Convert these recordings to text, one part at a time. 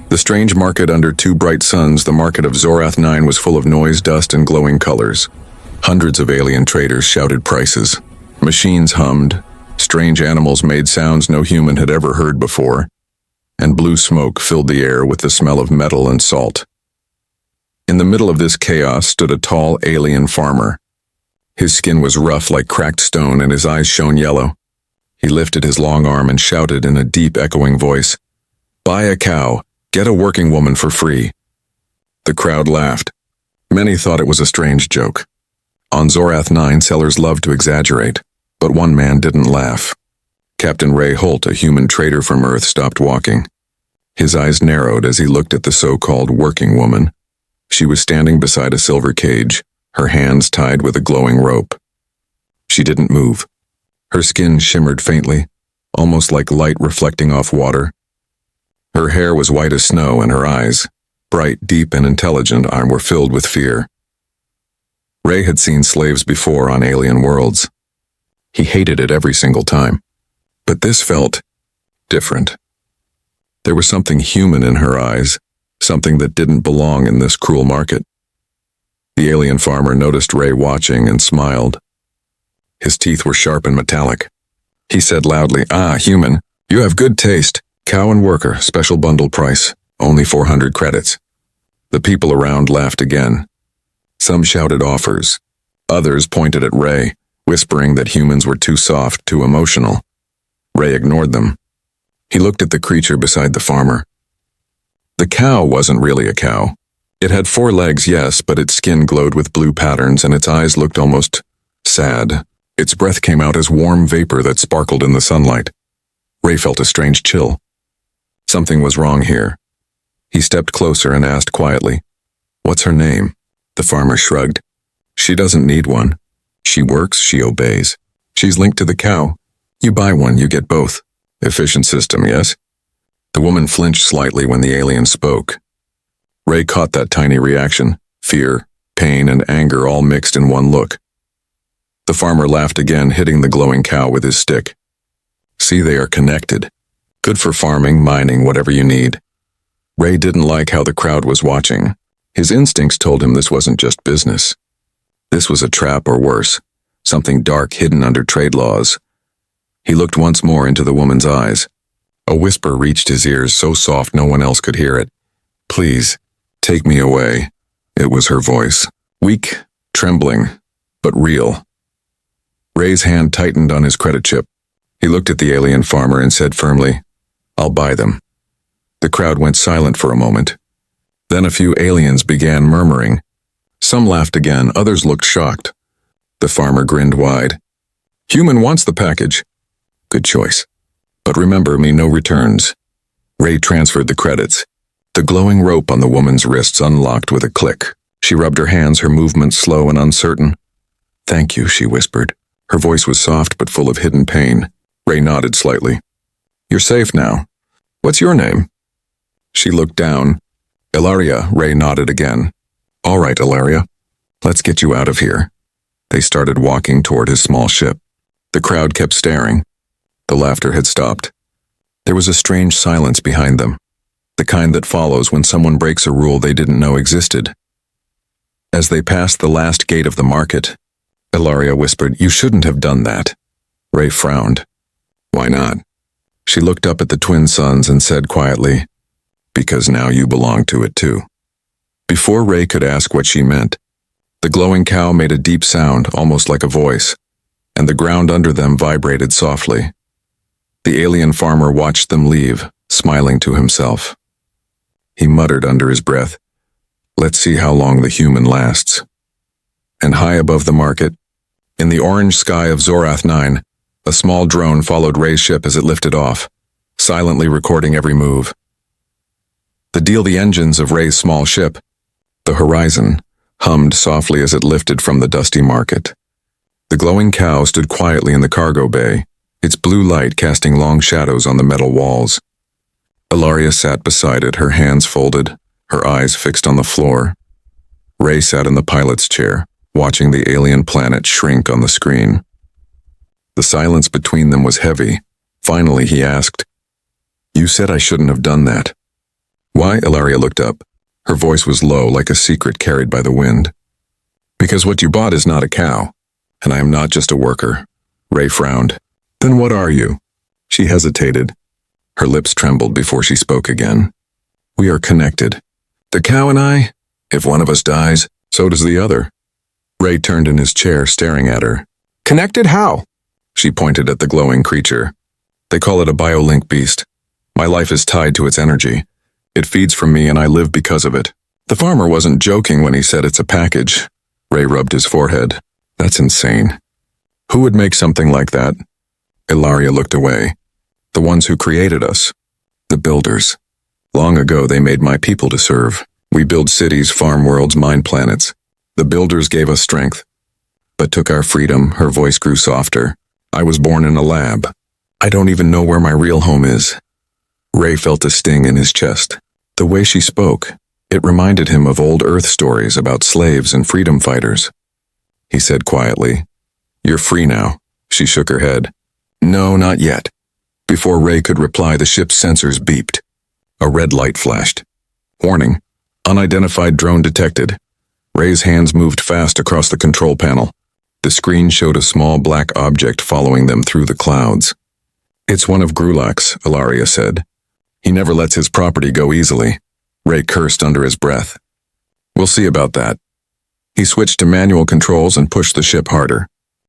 The strange market under two bright suns, the market of Zorath 9, was full of noise, dust, and glowing colors. Hundreds of alien traders shouted prices. Machines hummed. Strange animals made sounds no human had ever heard before. And blue smoke filled the air with the smell of metal and salt. In the middle of this chaos stood a tall alien farmer. His skin was rough like cracked stone and his eyes shone yellow. He lifted his long arm and shouted in a deep, echoing voice, "Buy a cow. Get a working woman for free." The crowd laughed. Many thought it was a strange joke. On Zorath 9, sellers loved to exaggerate, but one man didn't laugh. Captain Ray Holt, a human trader from Earth, stopped walking. His eyes narrowed as he looked at the so-called working woman. She was standing beside a silver cage, her hands tied with a glowing rope. She didn't move. Her skin shimmered faintly, almost like light reflecting off water. Her hair was white as snow, and her eyes, bright, deep, and intelligent, were filled with fear. Ray had seen slaves before on alien worlds. He hated it every single time. But this felt different. There was something human in her eyes, something that didn't belong in this cruel market. The alien farmer noticed Ray watching and smiled. His teeth were sharp and metallic. He said loudly, "Ah, human, you have good taste. Cow and worker, special bundle price, only 400 credits. The people around laughed again. Some shouted offers. Others pointed at Ray, whispering that humans were too soft, too emotional. Ray ignored them. He looked at the creature beside the farmer. The cow wasn't really a cow. It had 4 legs, yes, but its skin glowed with blue patterns and its eyes looked almost sad. Its breath came out as warm vapor that sparkled in the sunlight. Ray felt a strange chill. Something was wrong here. He stepped closer and asked quietly, "What's her name?" The farmer shrugged. "She doesn't need one. She works, she obeys. She's linked to the cow. You buy one, you get both. Efficient system, yes?" The woman flinched slightly when the alien spoke. Ray caught that tiny reaction, fear, pain, and anger all mixed in one look. The farmer laughed again, hitting the glowing cow with his stick. "See, they are connected. Good for farming, mining, whatever you need." Ray didn't like how the crowd was watching. His instincts told him this wasn't just business. This was a trap or worse, something dark hidden under trade laws. He looked once more into the woman's eyes. A whisper reached his ears, so soft no one else could hear it. "Please, take me away." It was her voice, weak, trembling, but real. Ray's hand tightened on his credit chip. He looked at the alien farmer and said firmly, "I'll buy them." The crowd went silent for a moment. Then a few aliens began murmuring. Some laughed again, others looked shocked. The farmer grinned wide. "Human wants the package." "Good choice. But remember me, no returns." Ray transferred the credits. The glowing rope on the woman's wrists unlocked with a click. She rubbed her hands, her movements slow and uncertain. "Thank you," she whispered. Her voice was soft but full of hidden pain. Ray nodded slightly. "You're safe now. What's your name?" She looked down. "Ilaria," Ray nodded again. "All right, Ilaria. Let's get you out of here." They started walking toward his small ship. The crowd kept staring. The laughter had stopped. There was a strange silence behind them, the kind that follows when someone breaks a rule they didn't know existed. As they passed the last gate of the market, Ilaria whispered, "You shouldn't have done that." Ray frowned. "Why not?" She looked up at the twin suns and said quietly, "Because now you belong to it too." Before Ray could ask what she meant, the glowing cow made a deep sound, almost like a voice, and the ground under them vibrated softly. The alien farmer watched them leave, smiling to himself. He muttered under his breath, "Let's see how long the human lasts." And high above the market, in the orange sky of Zorath 9, a small drone followed Ray's ship as it lifted off, silently recording every move. The engines of Ray's small ship, the Horizon, hummed softly as it lifted from the dusty market. The glowing cow stood quietly in the cargo bay, its blue light casting long shadows on the metal walls. Ilaria sat beside it, her hands folded, her eyes fixed on the floor. Ray sat in the pilot's chair, watching the alien planet shrink on the screen. The silence between them was heavy. Finally, he asked, "You said I shouldn't have done that. Why? Ilaria looked up. Her voice was low, like a secret carried by the wind. Because what you bought is not a cow, and I am not just a worker. Ray frowned. Then what are you? She hesitated. Her lips trembled before she spoke again. We are connected. The cow and I, if one of us dies, so does the other. Ray turned in his chair, staring at her. Connected how? She pointed at the glowing creature. They call it a biolink beast. My life is tied to its energy. It feeds from me and I live because of it. The farmer wasn't joking when he said it's a package. Ray rubbed his forehead. That's insane. Who would make something like that? Ilaria looked away. The ones who created us. The builders. Long ago they made my people to serve. We build cities, farm worlds, mine planets. The builders gave us strength, but took our freedom. Her voice grew softer. I was born in a lab. I don't even know where my real home is. Ray felt a sting in his chest. The way she spoke, it reminded him of old Earth stories about slaves and freedom fighters. He said quietly, You're free now. She shook her head. No, not yet. Before Ray could reply, the ship's sensors beeped. A red light flashed. Warning, unidentified drone detected. Ray's hands moved fast across the control panel. The screen showed a small black object following them through the clouds. It's one of Grulak's, Ilaria said. He never lets his property go easily. Ray cursed under his breath. We'll see about that. He switched to manual controls and pushed the ship harder.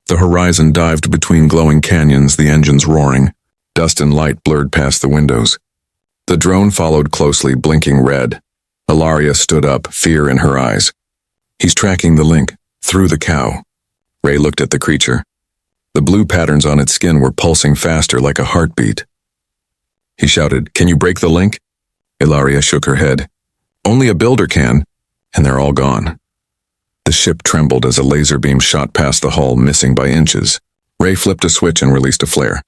The horizon dived between glowing canyons, the engines roaring. Dust and light blurred past the windows. The drone followed closely, blinking red. Ilaria stood up, fear in her eyes. He's tracking the link, through the cow. Ray looked at the creature. The blue patterns on its skin were pulsing faster, like a heartbeat. He shouted, Can you break the link? Ilaria shook her head. Only a builder can, and they're all gone. The ship trembled as a laser beam shot past the hull, missing by inches. Ray flipped a switch and released a flare.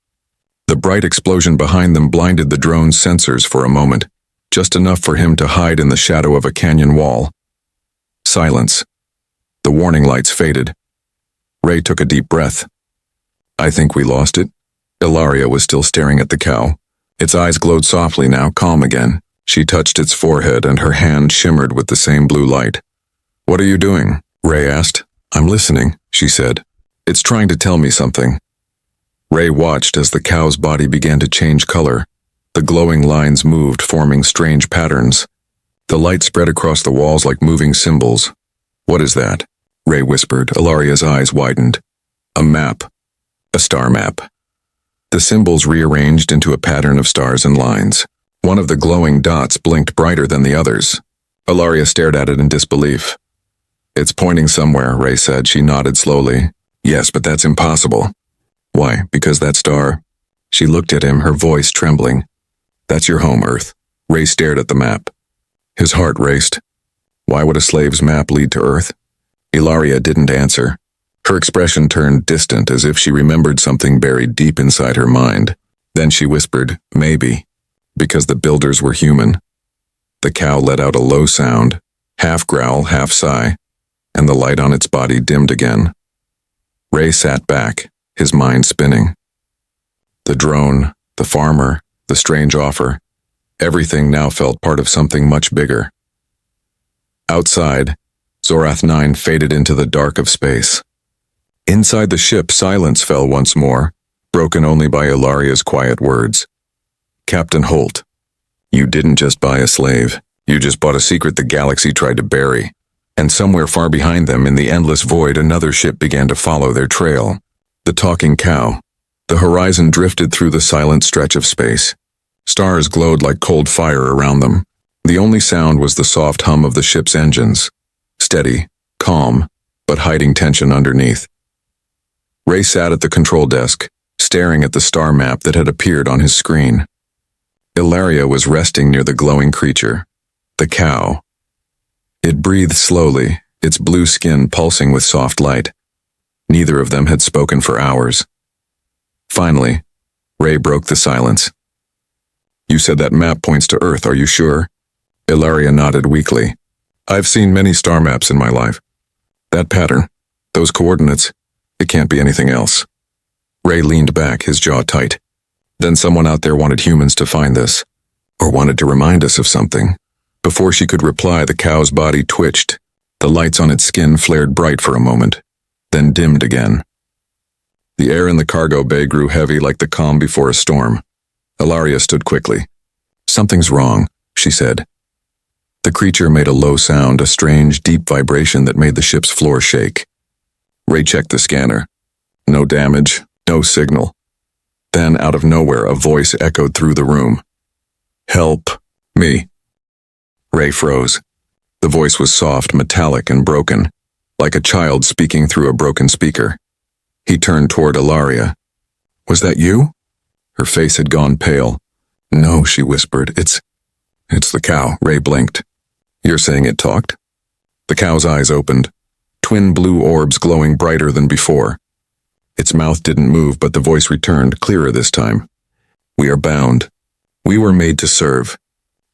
The bright explosion behind them blinded the drone's sensors for a moment, just enough for him to hide in the shadow of a canyon wall. Silence. The warning lights faded. Ray took a deep breath. I think we lost it. Ilaria was still staring at the cow. Its eyes glowed softly now, calm again. She touched its forehead and her hand shimmered with the same blue light. What are you doing? Ray asked. I'm listening, she said. It's trying to tell me something. Ray watched as the cow's body began to change color. The glowing lines moved, forming strange patterns. The light spread across the walls like moving symbols. What is that? Ray whispered. Ilaria's eyes widened. A map. A star map. The symbols rearranged into a pattern of stars and lines. One of the glowing dots blinked brighter than the others. Ilaria stared at it in disbelief. It's pointing somewhere, Ray said. She nodded slowly. Yes, but that's impossible. Why? Because that star? She looked at him, her voice trembling. That's your home, Earth. Ray stared at the map. His heart raced. Why would a slave's map lead to Earth? Ilaria didn't answer. Her expression turned distant, as if she remembered something buried deep inside her mind. Then she whispered, maybe, because the builders were human. The cow let out a low sound, half growl, half sigh, and the light on its body dimmed again. Ray sat back, his mind spinning. The drone, the farmer, the strange offer, everything now felt part of something much bigger. Outside, Zorath 9 faded into the dark of space. Inside the ship, silence fell once more, broken only by Ilaria's quiet words. Captain Holt, you didn't just buy a slave. You just bought a secret the galaxy tried to bury. And somewhere far behind them, in the endless void, another ship began to follow their trail. The talking cow. The horizon drifted through the silent stretch of space. Stars glowed like cold fire around them. The only sound was the soft hum of the ship's engines. Steady, calm, but hiding tension underneath. Ray sat at the control desk, staring at the star map that had appeared on his screen. Ilaria was resting near the glowing creature, the cow. It breathed slowly, its blue skin pulsing with soft light. Neither of them had spoken for hours. Finally, Ray broke the silence. You said that map points to Earth, are you sure? Ilaria nodded weakly. I've seen many star maps in my life. That pattern, those coordinates, it can't be anything else. Ray leaned back, his jaw tight. Then someone out there wanted humans to find this, or wanted to remind us of something. Before she could reply, the cow's body twitched. The lights on its skin flared bright for a moment, then dimmed again. The air in the cargo bay grew heavy like the calm before a storm. Ilaria stood quickly. "Something's wrong," she said. The creature made a low sound, a strange, deep vibration that made the ship's floor shake. Ray checked the scanner. No damage, no signal. Then, out of nowhere, a voice echoed through the room. "Help me." Ray froze. The voice was soft, metallic, and broken, like a child speaking through a broken speaker. He turned toward Ilaria. "Was that you?" Her face had gone pale. "No," she whispered. It's the cow." Ray blinked. "You're saying it talked?" The cow's eyes opened, twin blue orbs glowing brighter than before. Its mouth didn't move, but the voice returned, clearer this time. "We are bound. We were made to serve.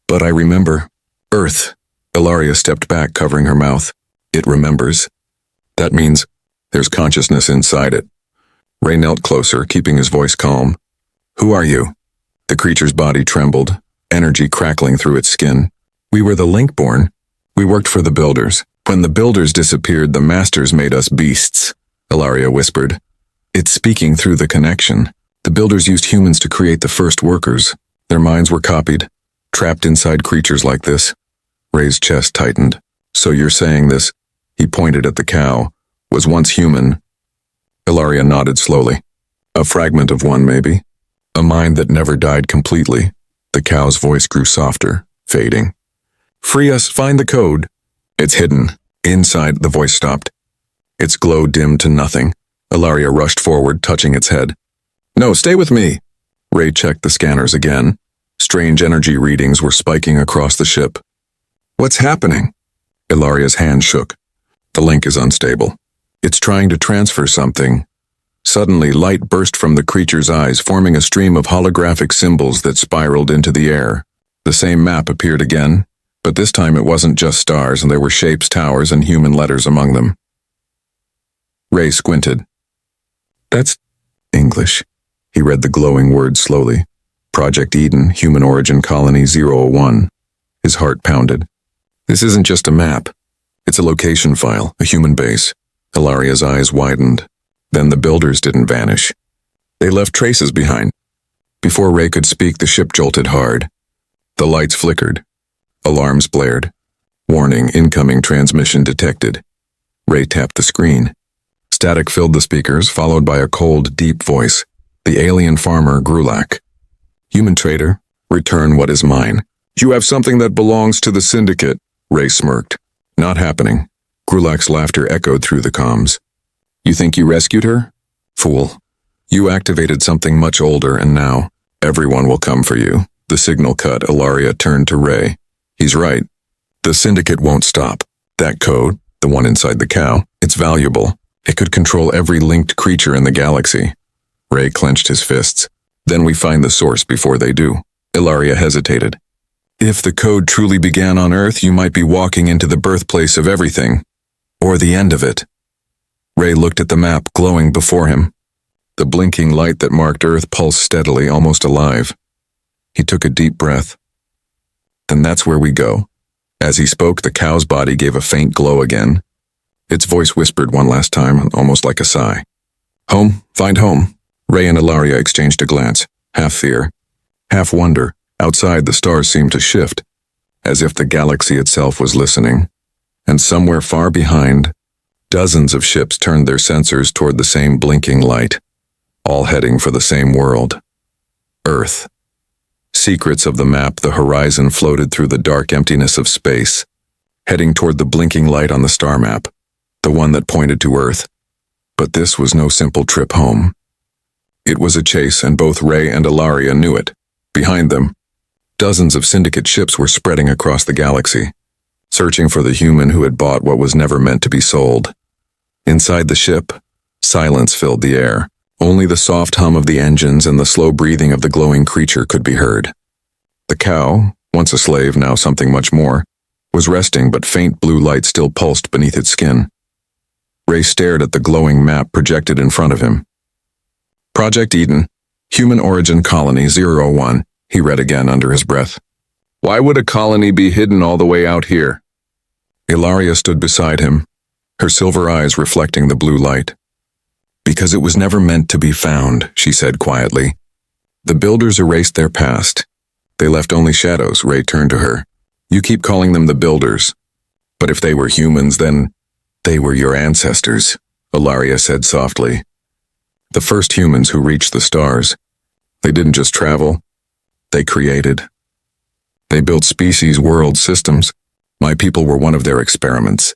But I remember. Earth." Ilaria stepped back, covering her mouth. "It remembers. That means there's consciousness inside it." Ray knelt closer, keeping his voice calm. "Who are you?" The creature's body trembled, energy crackling through its skin. "We were the Linkborn. We worked for the Builders. When the Builders disappeared, the Masters made us beasts," Ilaria whispered. "It's speaking through the connection. The Builders used humans to create the first workers. Their minds were copied, trapped inside creatures like this." Ray's chest tightened. "So you're saying this," he pointed at the cow, "was once human?" Ilaria nodded slowly. "A fragment of one, maybe. A mind that never died completely." The cow's voice grew softer, fading. "Free us, find the code." "It's hidden." Inside, the voice stopped. Its glow dimmed to nothing. Ilaria rushed forward, touching its head. "No, stay with me." Ray checked the scanners again. Strange energy readings were spiking across the ship. "What's happening?" Ilaria's hand shook. "The link is unstable. It's trying to transfer something." Suddenly, light burst from the creature's eyes, forming a stream of holographic symbols that spiraled into the air. The same map appeared again, but this time it wasn't just stars, and there were shapes, towers, and human letters among them. Ray squinted. "That's English." He read the glowing words slowly. "Project Eden, Human Origin Colony 001. His heart pounded. "This isn't just a map. It's a location file, a human base." Ilaria's eyes widened. Then the Builders didn't vanish. They left traces behind. Before Ray could speak, the ship jolted hard. The lights flickered. Alarms blared. "Warning, incoming transmission detected." Ray tapped the screen. Static filled the speakers, followed by a cold, deep voice. The alien farmer, Galactic. "Human trader, return what is mine." "You have something that belongs to the Syndicate," Ray smirked. "Not happening." Galactic's laughter echoed through the comms. "You think you rescued her? Fool. You activated something much older, and now everyone will come for you." The signal cut. Ilaria turned to Ray. "He's right. The Syndicate won't stop. That code, the one inside the cow, it's valuable. It could control every linked creature in the galaxy." Ray clenched his fists. "Then we find the source before they do." Ilaria hesitated. "If the code truly began on Earth, you might be walking into the birthplace of everything. Or the end of it." Ray looked at the map glowing before him. The blinking light that marked Earth pulsed steadily, almost alive. He took a deep breath. "Then that's where we go." As he spoke, the cow's body gave a faint glow again. Its voice whispered one last time, almost like a sigh. "Home, find home." Ray and Ilaria exchanged a glance, half fear, half wonder. Outside, the stars seemed to shift, as if the galaxy itself was listening. And somewhere far behind, dozens of ships turned their sensors toward the same blinking light, all heading for the same world. Earth. Secrets of the map, the horizon floated through the dark emptiness of space, heading toward the blinking light on the star map, the one that pointed to Earth. But this was no simple trip home. It was a chase, and both Ray and Ilaria knew it. Behind them, dozens of Syndicate ships were spreading across the galaxy, searching for the human who had bought what was never meant to be sold. Inside the ship, silence filled the air. Only the soft hum of the engines and the slow breathing of the glowing creature could be heard. The cow, once a slave, now something much more, was resting, but faint blue light still pulsed beneath its skin. Ray stared at the glowing map projected in front of him. "Project Eden, Human Origin Colony 001, he read again under his breath. Why would a colony be hidden all the way out here? Ilaria stood beside him, her silver eyes reflecting the blue light. Because it was never meant to be found, she said quietly. The builders erased their past. They left only shadows. Ray turned to her. You keep calling them the builders. But if they were humans, then they were your ancestors, Ilaria said softly. The first humans who reached the stars. They didn't just travel. They created. They built species, world systems. My people were one of their experiments.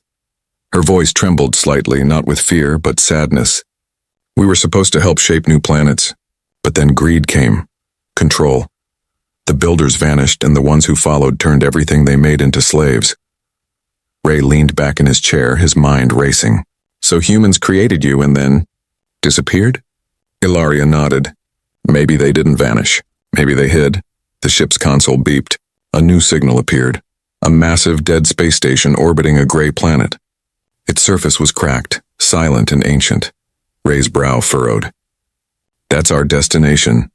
Her voice trembled slightly, not with fear, but sadness. We were supposed to help shape new planets, but then greed came. Control. The builders vanished, and the ones who followed turned everything they made into slaves. Ray leaned back in his chair, his mind racing. So humans created you and then disappeared? Ilaria nodded. Maybe they didn't vanish. Maybe they hid. The ship's console beeped. A new signal appeared. A massive dead space station orbiting a gray planet. Its surface was cracked, silent and ancient. Ray's brow furrowed. That's our destination.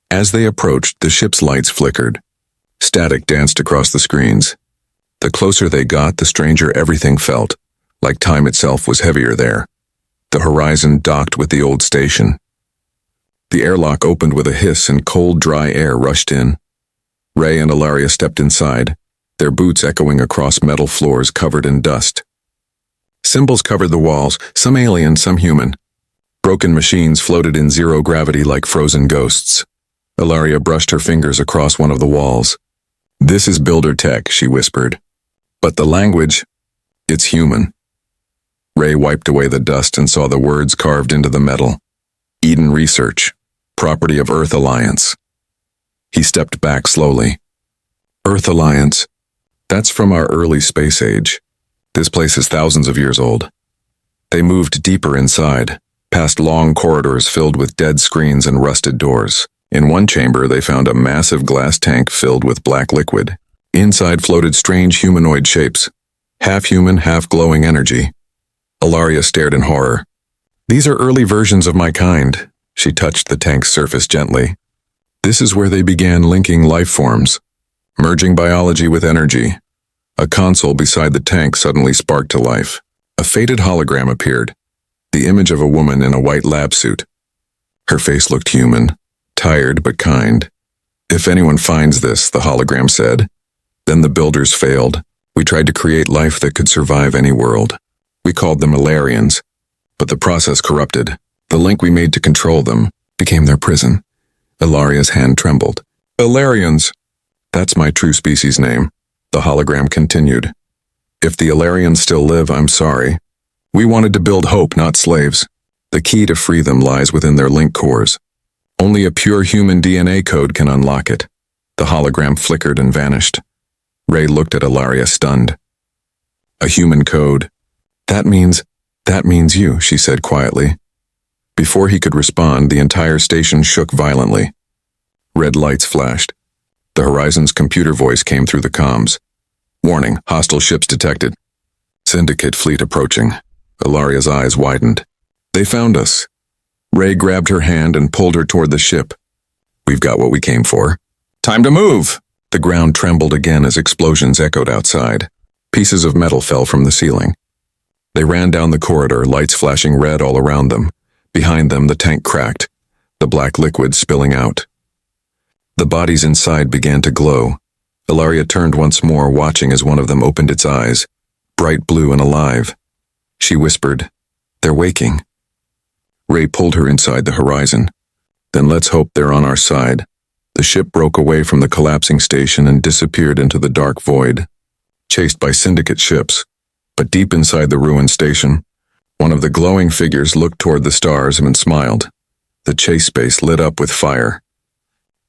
As they approached, the ship's lights flickered. Static danced across the screens. The closer they got, the stranger everything felt, like time itself was heavier there. The horizon docked with the old station. The airlock opened with a hiss and cold, dry air rushed in. Ray and Ilaria stepped inside, their boots echoing across metal floors covered in dust. Symbols covered the walls, some alien, some human. Broken machines floated in zero gravity like frozen ghosts. Ilaria brushed her fingers across one of the walls. This is builder tech, she whispered. But the language, it's human. Ray wiped away the dust and saw the words carved into the metal. Eden Research, property of Earth Alliance. He stepped back slowly. Earth Alliance, that's from our early space age. This place is thousands of years old. They moved deeper inside, past long corridors filled with dead screens and rusted doors. In one chamber, they found a massive glass tank filled with black liquid. Inside floated strange humanoid shapes, half human, half glowing energy. Ilaria stared in horror. These are early versions of my kind. She touched the tank's surface gently. This is where they began linking life forms, merging biology with energy. A console beside the tank suddenly sparked to life. A faded hologram appeared, the image of a woman in a white lab suit. Her face looked human, tired but kind. If anyone finds this, the hologram said, then the builders failed. We tried to create life that could survive any world. We called them Ilarians, but the process corrupted. The link we made to control them became their prison. Ilaria's hand trembled. Ilarians. That's my true species name. The hologram continued. If the Ilarians still live, I'm sorry. We wanted to build hope, not slaves. The key to free them lies within their link cores. Only a pure human DNA code can unlock it. The hologram flickered and vanished. Ray looked at Ilaria, stunned. A human code. That means you, she said quietly. Before he could respond, the entire station shook violently. Red lights flashed. The Horizon's computer voice came through the comms. Warning, hostile ships detected. Syndicate fleet approaching. Ilaria's eyes widened. They found us. Ray grabbed her hand and pulled her toward the ship. We've got what we came for. Time to move! The ground trembled again as explosions echoed outside. Pieces of metal fell from the ceiling. They ran down the corridor, lights flashing red all around them. Behind them, the tank cracked, the black liquid spilling out. The bodies inside began to glow. Ilaria turned once more, watching as one of them opened its eyes, bright blue and alive. She whispered, "They're waking." Ray pulled her inside the Horizon. Then let's hope they're on our side. The ship broke away from the collapsing station and disappeared into the dark void, chased by syndicate ships. But deep inside the ruined station, one of the glowing figures looked toward the stars and smiled. The chase space lit up with fire.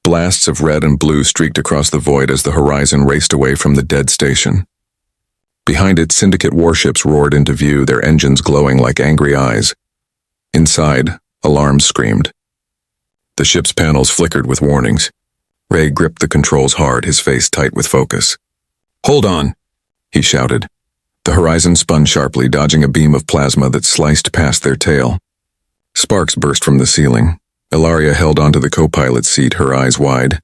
Blasts of red and blue streaked across the void as the Horizon raced away from the dead station. Behind it, syndicate warships roared into view, their engines glowing like angry eyes. Inside, alarms screamed. The ship's panels flickered with warnings. Ray gripped the controls hard, his face tight with focus. "Hold on," he shouted. The Horizon spun sharply, dodging a beam of plasma that sliced past their tail. Sparks burst from the ceiling. Ilaria held onto the co-pilot's seat, her eyes wide.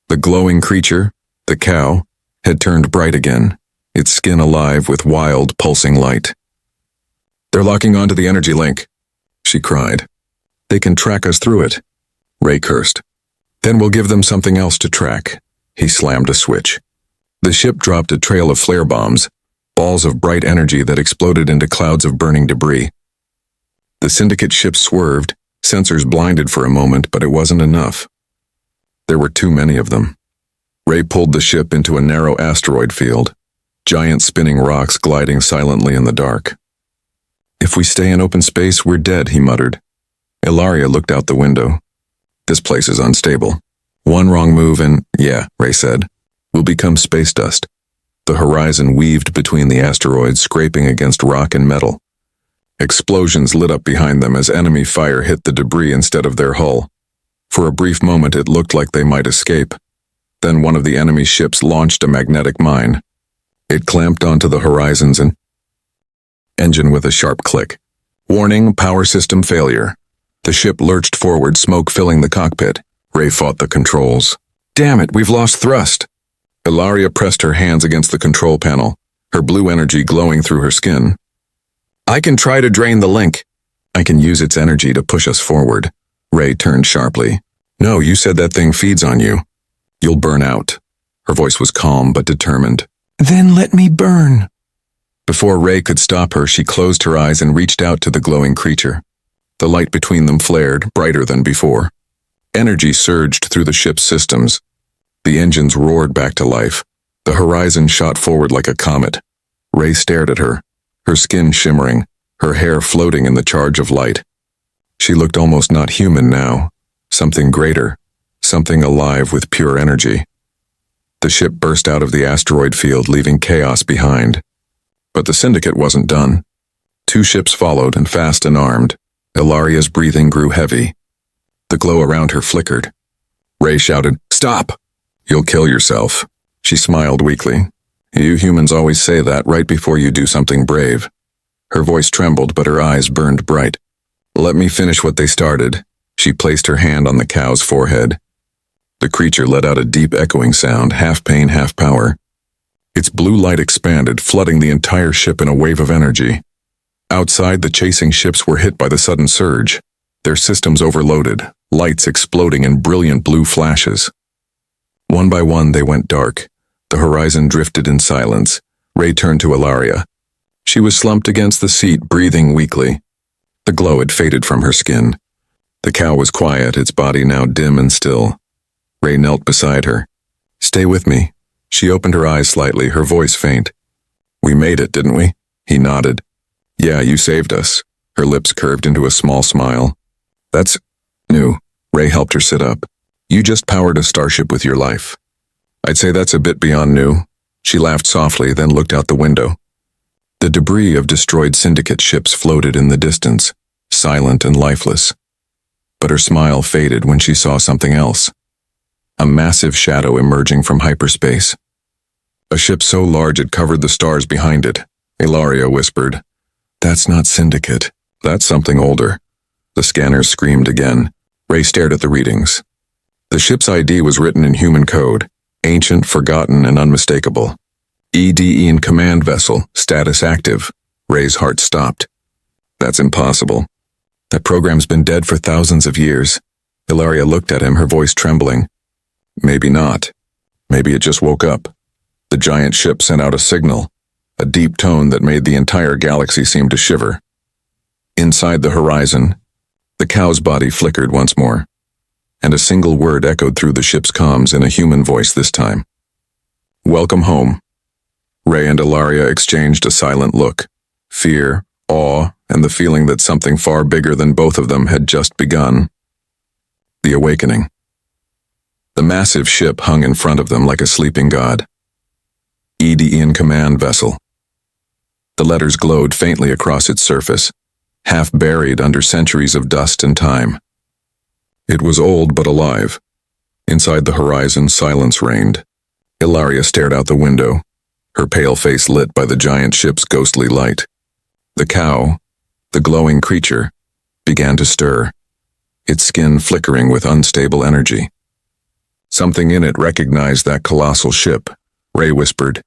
The glowing creature, the cow, had turned bright again, its skin alive with wild, pulsing light. "They're locking onto the energy link," she cried. "They can track us through it," Ray cursed. "Then we'll give them something else to track." He slammed a switch. The ship dropped a trail of flare bombs, balls of bright energy that exploded into clouds of burning debris. The Syndicate ship swerved, sensors blinded for a moment, but it wasn't enough. There were too many of them. Ray pulled the ship into a narrow asteroid field, giant spinning rocks gliding silently in the dark. "If we stay in open space, we're dead," he muttered. Ilaria looked out the window. "This place is unstable. One wrong move and, yeah," Ray said, "we'll become space dust." The horizon weaved between the asteroids, scraping against rock and metal. Explosions lit up behind them as enemy fire hit the debris instead of their hull. For a brief moment it looked like they might escape. Then one of the enemy ships launched a magnetic mine. It clamped onto the horizon's engine with a sharp click. "Warning, power system failure." The ship lurched forward, smoke filling the cockpit. Ray fought the controls. "Damn it, we've lost thrust." Ilaria pressed her hands against the control panel, her blue energy glowing through her skin. "I can try to drain the link." "I can use its energy to push us forward." Ray turned sharply. "No, you said that thing feeds on you. You'll burn out." Her voice was calm but determined. "Then let me burn." Before Ray could stop her, she closed her eyes and reached out to the glowing creature. The light between them flared, brighter than before. Energy surged through the ship's systems. The engines roared back to life. The horizon shot forward like a comet. Ray stared at her, her skin shimmering, her hair floating in the charge of light. She looked almost not human now. Something greater, something alive with pure energy. The ship burst out of the asteroid field, leaving chaos behind. But the Syndicate wasn't done. 2 ships followed, and fast and armed. Ilaria's breathing grew heavy. The glow around her flickered. Ray shouted, "Stop! You'll kill yourself." She smiled weakly. "You humans always say that right before you do something brave." Her voice trembled, but her eyes burned bright. "Let me finish what they started." She placed her hand on the cow's forehead. The creature let out a deep echoing sound, half pain, half power. Its blue light expanded, flooding the entire ship in a wave of energy. Outside, the chasing ships were hit by the sudden surge, their systems overloaded, lights exploding in brilliant blue flashes. One by one, they went dark. The horizon drifted in silence. Ray turned to Ilaria. She was slumped against the seat, breathing weakly. The glow had faded from her skin. The cow was quiet, its body now dim and still. Ray knelt beside her. "Stay with me." She opened her eyes slightly, her voice faint. "We made it, didn't we?" He nodded. "Yeah, you saved us." Her lips curved into a small smile. "That's new." Ray helped her sit up. "You just powered a starship with your life." "I'd say that's a bit beyond new." She laughed softly, then looked out the window. The debris of destroyed Syndicate ships floated in the distance, silent and lifeless. But her smile faded when she saw something else. A massive shadow emerging from hyperspace. A ship so large it covered the stars behind it. Ilaria whispered, "That's not Syndicate. That's something older." The scanners screamed again. Ray stared at the readings. The ship's ID was written in human code, ancient, forgotten, and unmistakable. EDE in command vessel, status active. Ray's heart stopped. "That's impossible. That program's been dead for thousands of years." Ilaria looked at him, her voice trembling. "Maybe not. Maybe it just woke up." The giant ship sent out a signal, a deep tone that made the entire galaxy seem to shiver. Inside the horizon, the cow's body flickered once more, and a single word echoed through the ship's comms in a human voice this time. "Welcome home." Ray and Ilaria exchanged a silent look. Fear, awe, and the feeling that something far bigger than both of them had just begun. The awakening. The massive ship hung in front of them like a sleeping god. EDE in command vessel. The letters glowed faintly across its surface, half buried under centuries of dust and time. It was old but alive. Inside the horizon, silence reigned. Ilaria stared out the window, her pale face lit by the giant ship's ghostly light. The cow, the glowing creature, began to stir, its skin flickering with unstable energy. Something in it recognized that colossal ship, Ray whispered.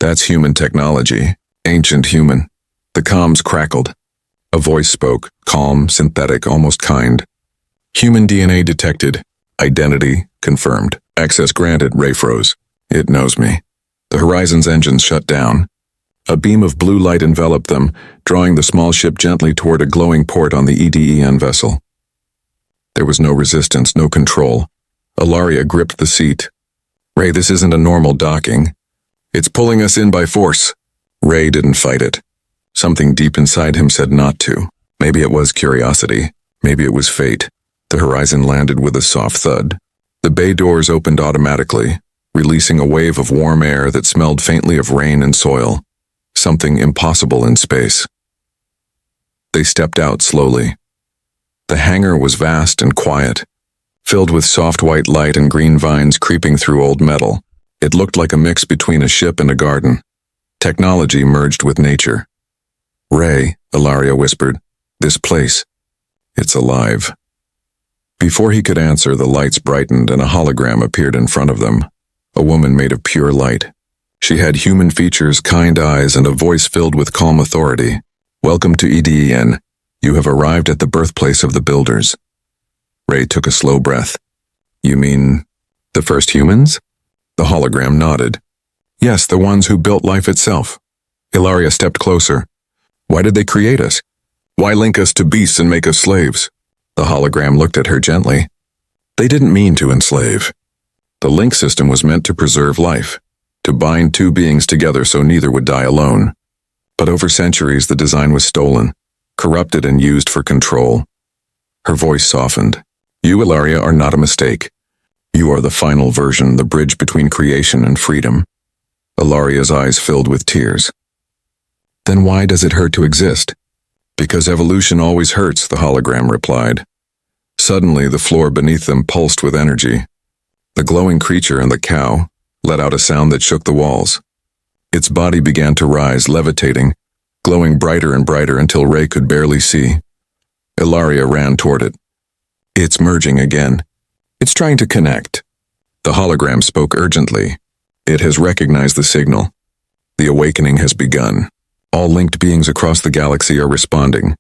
That's human technology. Ancient human. The comms crackled. A voice spoke, calm, synthetic, almost kind. Human DNA detected. Identity confirmed. Access granted, Ray froze. It knows me. The Horizon's engines shut down. A beam of blue light enveloped them, drawing the small ship gently toward a glowing port on the EDEN vessel. There was no resistance, no control. Ilaria gripped the seat. Ray, this isn't a normal docking. It's pulling us in by force. Ray didn't fight it. Something deep inside him said not to. Maybe it was curiosity. Maybe it was fate. The Horizon landed with a soft thud. The bay doors opened automatically, releasing a wave of warm air that smelled faintly of rain and soil. Something impossible in space. They stepped out slowly. The hangar was vast and quiet, filled with soft white light and green vines creeping through old metal. It looked like a mix between a ship and a garden. Technology merged with nature. Ray, Ilaria whispered, this place, it's alive. Before he could answer, the lights brightened and a hologram appeared in front of them. A woman made of pure light. She had human features, kind eyes, and a voice filled with calm authority. Welcome to EDEN. You have arrived at the birthplace of the builders. Ray took a slow breath. You mean the first humans? The hologram nodded. Yes, the ones who built life itself. Ilaria stepped closer. Why did they create us? Why link us to beasts and make us slaves? The hologram looked at her gently. They didn't mean to enslave. The link system was meant to preserve life, to bind two beings together so neither would die alone. But over centuries, the design was stolen, corrupted and used for control. Her voice softened. You, Ilaria, are not a mistake. You are the final version, the bridge between creation and freedom. Ilaria's eyes filled with tears. Then why does it hurt to exist? Because evolution always hurts, the hologram replied. Suddenly, the floor beneath them pulsed with energy. The glowing creature and the cow let out a sound that shook the walls. Its body began to rise, levitating, glowing brighter and brighter until Ray could barely see. Ilaria ran toward it. It's merging again. It's trying to connect. The hologram spoke urgently. It has recognized the signal. The awakening has begun. All linked beings across the galaxy are responding.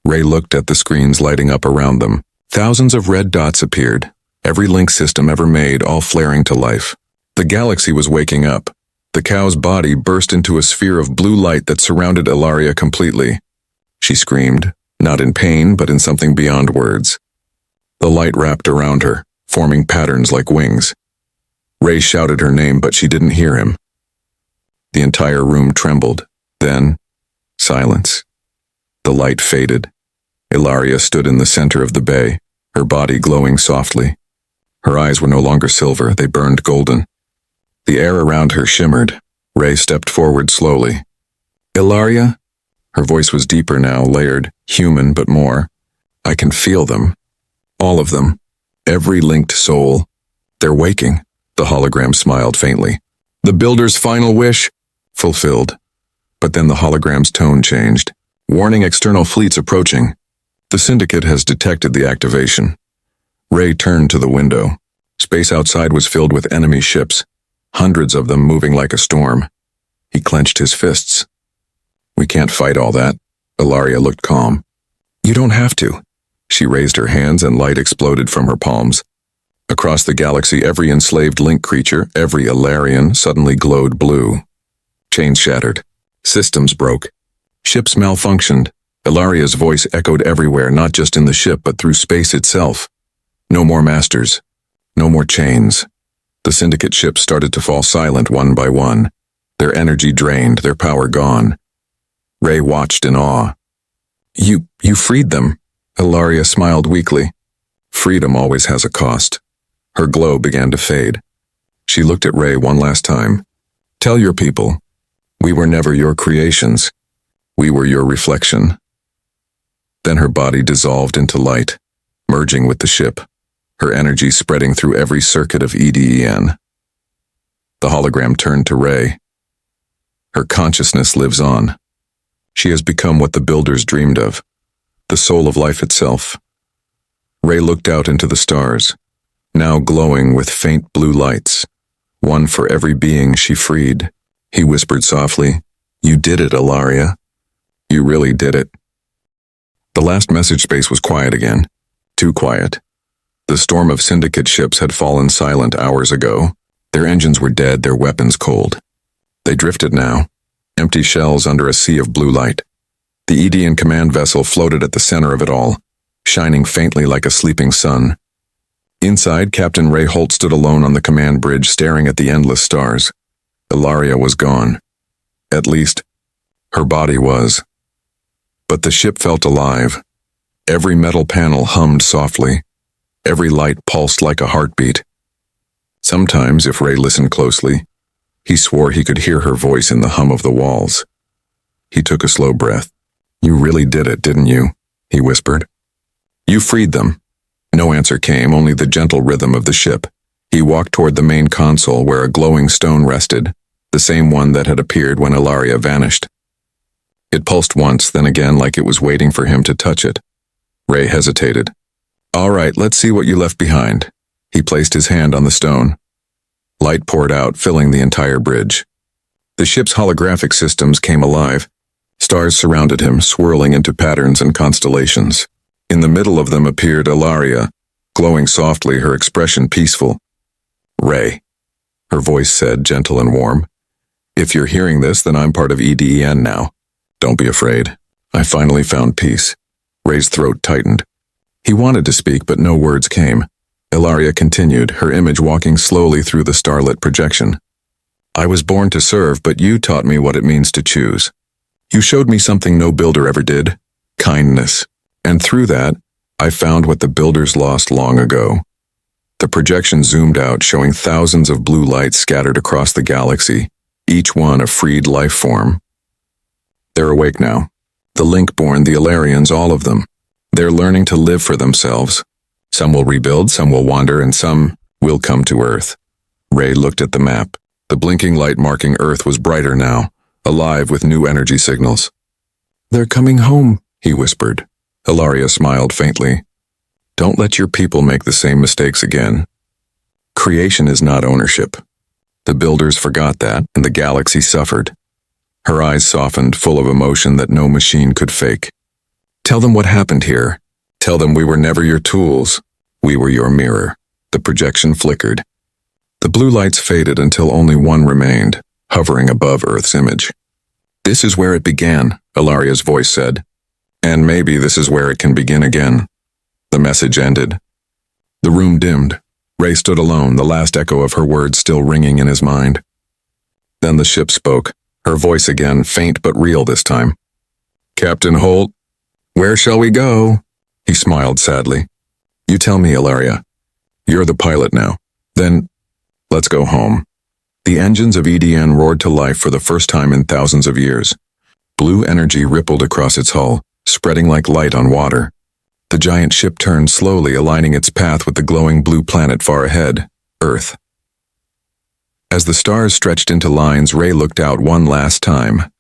Ray looked at the screens lighting up around them. Thousands of red dots appeared, every link system ever made, all flaring to life. The galaxy was waking up. The cow's body burst into a sphere of blue light that surrounded Ilaria completely. She screamed, not in pain, but in something beyond words. The light wrapped around her, forming patterns like wings. Ray shouted her name, but she didn't hear him. The entire room trembled. Then, silence. The light faded. Ilaria stood in the center of the bay, her body glowing softly. Her eyes were no longer silver, they burned golden. The air around her shimmered. Ray stepped forward slowly. Ilaria? Her voice was deeper now, layered, human but more. I can feel them. All of them. Every linked soul. They're waking. The hologram smiled faintly. The builder's final wish? Fulfilled. But then the hologram's tone changed. Warning external fleets approaching. The Syndicate has detected the activation. Ray turned to the window. Space outside was filled with enemy ships, hundreds of them moving like a storm. He clenched his fists. We can't fight all that. Ilaria looked calm. You don't have to. She raised her hands and light exploded from her palms. Across the galaxy, every enslaved link creature, every Ilarian, suddenly glowed blue. Chains shattered. Systems broke. Ships malfunctioned. Ilaria's voice echoed everywhere, not just in the ship, but through space itself. No more masters. No more chains. The Syndicate ships started to fall silent one by one. Their energy drained, their power gone. Ray watched in awe. You freed them. Ilaria smiled weakly. Freedom always has a cost. Her glow began to fade. She looked at Ray one last time. Tell your people. We were never your creations. We were your reflection. Then her body dissolved into light, merging with the ship, her energy spreading through every circuit of EDEN. The hologram turned to Ray. Her consciousness lives on. She has become what the builders dreamed of, the soul of life itself. Ray looked out into the stars, now glowing with faint blue lights. one for every being she freed. He whispered softly, "You did it, Ilaria. You really did it." The last message space was quiet again. Too quiet. The storm of syndicate ships had fallen silent hours ago. Their engines were dead, their weapons cold. They drifted now, empty shells under a sea of blue light. The Edian command vessel floated at the center of it all, shining faintly like a sleeping sun. Inside, Captain Ray Holt stood alone on the command bridge, staring at the endless stars. Ilaria was gone. At least, her body was. But the ship felt alive. Every metal panel hummed softly. Every light pulsed like a heartbeat. Sometimes, if Ray listened closely, he swore he could hear her voice in the hum of the walls. He took a slow breath. "You really did it, didn't you?" he whispered. "You freed them." No answer came, only the gentle rhythm of the ship. He walked toward the main console where a glowing stone rested, the same one that had appeared when Ilaria vanished. It pulsed once, then again like it was waiting for him to touch it. Ray hesitated. "All right, let's see what you left behind." He placed his hand on the stone. Light poured out, filling the entire bridge. The ship's holographic systems came alive. Stars surrounded him, swirling into patterns and constellations. In the middle of them appeared Ilaria, glowing softly, her expression peaceful. "Ray," her voice said, gentle and warm. "If you're hearing this, then I'm part of EDEN now. Don't be afraid. I finally found peace." Ray's throat tightened. He wanted to speak, but no words came. Ilaria continued, her image walking slowly through the starlit projection. "I was born to serve, but you taught me what it means to choose. You showed me something no builder ever did, kindness. And through that, I found what the builders lost long ago." The projection zoomed out, showing thousands of blue lights scattered across the galaxy, each one a freed life form. They're awake now. The Link-born, the Ilarians, all of them. They're learning to live for themselves. Some will rebuild, some will wander, and some will come to Earth. Ray looked at the map. The blinking light marking Earth was brighter now, alive with new energy signals. "They're coming home," he whispered. Ilaria smiled faintly. "Don't let your people make the same mistakes again. Creation is not ownership. The builders forgot that, and the galaxy suffered." Her eyes softened, full of emotion that no machine could fake. "Tell them what happened here. Tell them we were never your tools. We were your mirror." The projection flickered. The blue lights faded until only one remained, hovering above Earth's image. "This is where it began," Ilaria's voice said. "And maybe this is where it can begin again." The message ended. The room dimmed. Ray stood alone, the last echo of her words still ringing in his mind. Then the ship spoke, her voice again, faint but real this time. "Captain Holt, where shall we go?" He smiled sadly. "You tell me, Ilaria. You're the pilot now. Then, let's go home." The engines of EDN roared to life for the first time in thousands of years. Blue energy rippled across its hull, spreading like light on water. The giant ship turned slowly, aligning its path with the glowing blue planet far ahead, Earth. As the stars stretched into lines, Ray looked out one last time.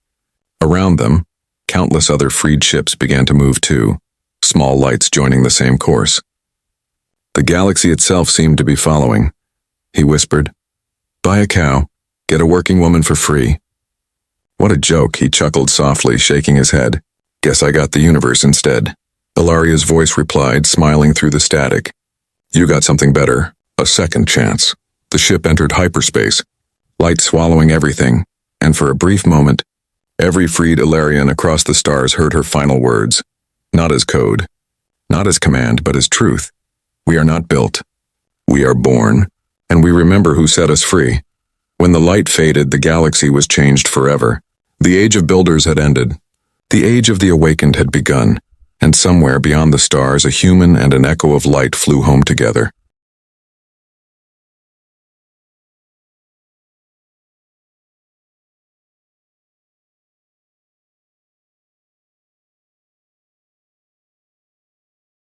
Around them, countless other freed ships began to move too, small lights joining the same course. The galaxy itself seemed to be following. He whispered, "Buy a cow, get a working woman for free." "What a joke," he chuckled softly, shaking his head. "Guess I got the universe instead." Ilaria's voice replied, smiling through the static. "You got something better, a second chance." The ship entered hyperspace, light swallowing everything, and for a brief moment, every freed Ilarian across the stars heard her final words, not as code, not as command, but as truth. "We are not built. We are born, and we remember who set us free." When the light faded, the galaxy was changed forever. The age of builders had ended. The age of the awakened had begun, and somewhere beyond the stars, a human and an echo of light flew home together.